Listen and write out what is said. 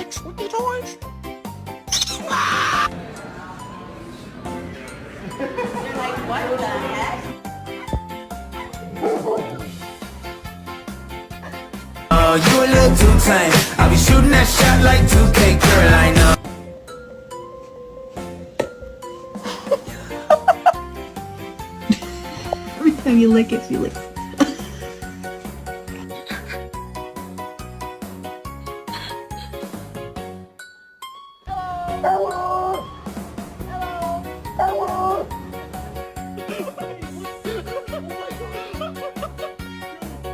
like squeaky toys? You're like, what the heck? You a little too tame. I'll be shooting that shot like 2K, girl, I know. Every time you lick it, you lick. Hello.